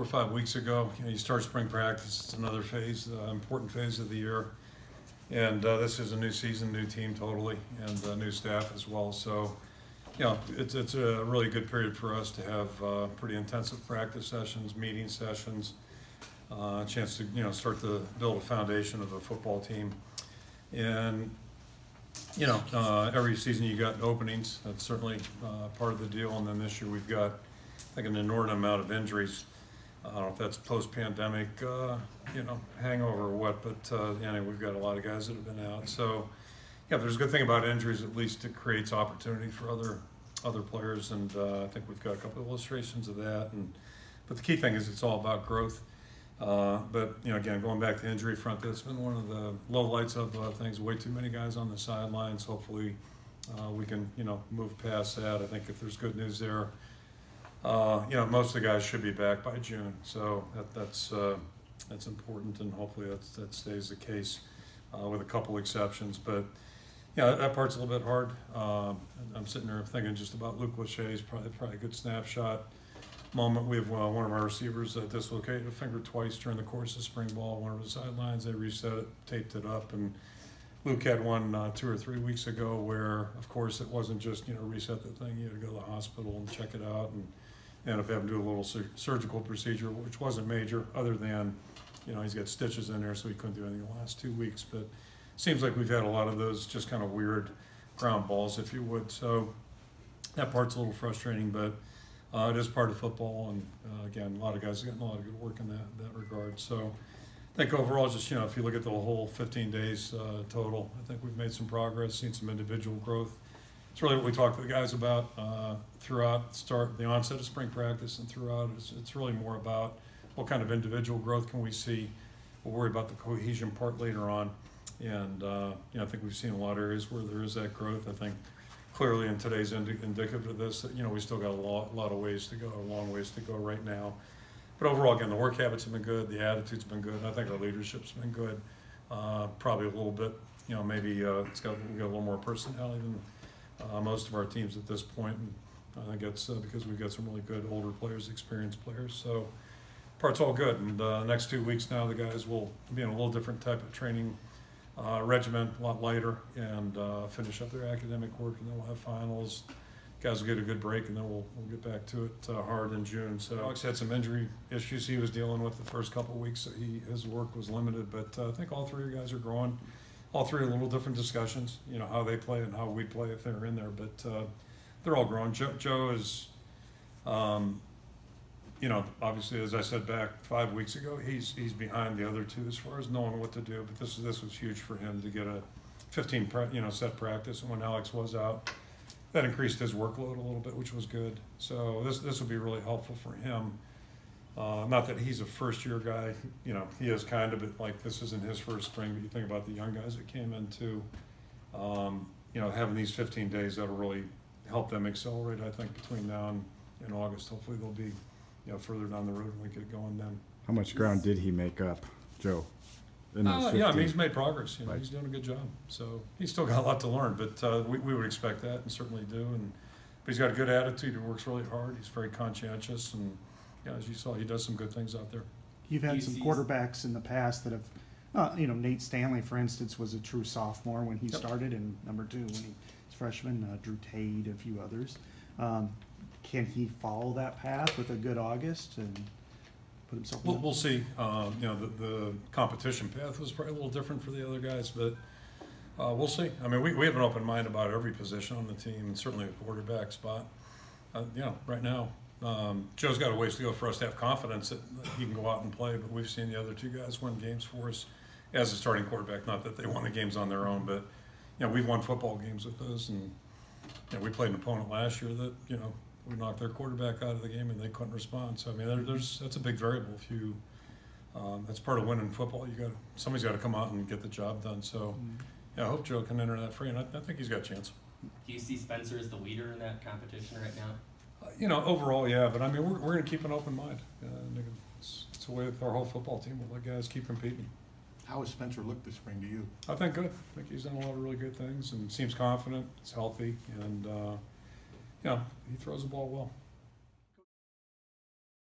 4 or 5 weeks ago. You start spring practice. It's another phase, important phase of the year. And this is a new season, new team totally, and new staff as well. So, it's a really good period for us to have pretty intensive practice sessions, meeting sessions, a chance to, start to build a foundation of a football team. And, every season you got openings. That's certainly part of the deal. And then this year we've got, I think, an inordinate amount of injuries. I don't know if that's post-pandemic, hangover or what, but we've got a lot of guys that have been out. So, there's a good thing about injuries. At least it creates opportunity for other players, and I think we've got a couple of illustrations of that. But the key thing is it's all about growth. But again, going back to the injury front, that's been one of the lowlights of things. Way too many guys on the sidelines. Hopefully, we can move past that. I think if there's good news there. Most of the guys should be back by June, so that's important, and hopefully that stays the case with a couple exceptions. But that part's a little bit hard. I'm sitting there thinking just about Luke Lachey's probably a good snapshot moment. We have one of our receivers dislocated a finger twice during the course of spring ball. One of the sidelines, they reset it, taped it up, and Luke had one 2 or 3 weeks ago where, of course, it wasn't just reset the thing. You had to go to the hospital and check it out, and end up having to do a little surgical procedure, which wasn't major, other than he's got stitches in there, so he couldn't do anything the last 2 weeks. But it seems like we've had a lot of those just kind of weird ground balls, if you would. So that part's a little frustrating, but it is part of football, and again, a lot of guys are getting a lot of good work in that regard. So I think overall, just if you look at the whole 15 days total, I think we've made some progress, seen some individual growth. It's really what we talked to the guys about throughout the onset of spring practice and throughout. It's really more about what kind of individual growth can we see. We'll worry about the cohesion part later on. And I think we've seen a lot of areas where there is that growth. I think clearly in today's indicative of this, that we still got a lot of ways to go, a long ways to go right now. But overall, again, the work habits have been good, the attitude's been good, and I think our leadership's been good. Probably a little bit, maybe we got a little more personality than most of our teams at this point, and I think that's because we've got some really good older players, experienced players. So part's all good, and next 2 weeks now the guys will be in a little different type of training regimen, a lot lighter, and finish up their academic work, and then we'll have finals. Guys will get a good break, and then we'll get back to it hard in June. So Alex had some injury issues he was dealing with the first couple of weeks, so his work was limited, but I think all three of you guys are growing. All three are a little different discussions, how they play and how we play if they're in there, but they're all growing. Joe is, obviously, as I said back 5 weeks ago, he's behind the other two as far as knowing what to do, but this was huge for him to get a 15 set practice, and when Alex was out, that increased his workload a little bit, which was good. So this will be really helpful for him. Not that he's a first-year guy, he is kind of, but like this isn't his first spring, but you think about the young guys that came into, having these 15 days that'll really help them accelerate, I think, between now and August. Hopefully they'll be, further down the road and we get going then. How much ground did he make up, Joe? He's made progress. He's doing a good job. So he's still got a lot to learn, but we would expect that and certainly do. But he's got a good attitude. He works really hard. He's very conscientious, and as you saw, he does some good things out there. You've had some quarterbacks in the past that have, Nate Stanley, for instance, was a true sophomore when he started, and number 2 when he was freshman. Drew Tate, a few others. Can he follow that path with a good August and put himself? We'll see. The competition path was probably a little different for the other guys, but we'll see. I mean, we have an open mind about every position on the team, and certainly the quarterback spot. Right now. Joe's got a ways to go for us to have confidence that he can go out and play, but we've seen the other two guys win games for us as a starting quarterback. Not that they won the games on their own, but we've won football games with those, and we played an opponent last year that we knocked their quarterback out of the game and they couldn't respond. So I mean, that's a big variable. If you that's part of winning football. Somebody's got to come out and get the job done. So I hope Joe can enter that free, and I think he's got a chance. Do you see Spencer as the leader in that competition right now? Overall, yeah, but I mean, we're going to keep an open mind. It's the way with our whole football team. We'll let guys keep competing. How has Spencer looked this spring to you? I think good. I think he's done a lot of really good things and seems confident. He's healthy, and he throws the ball well.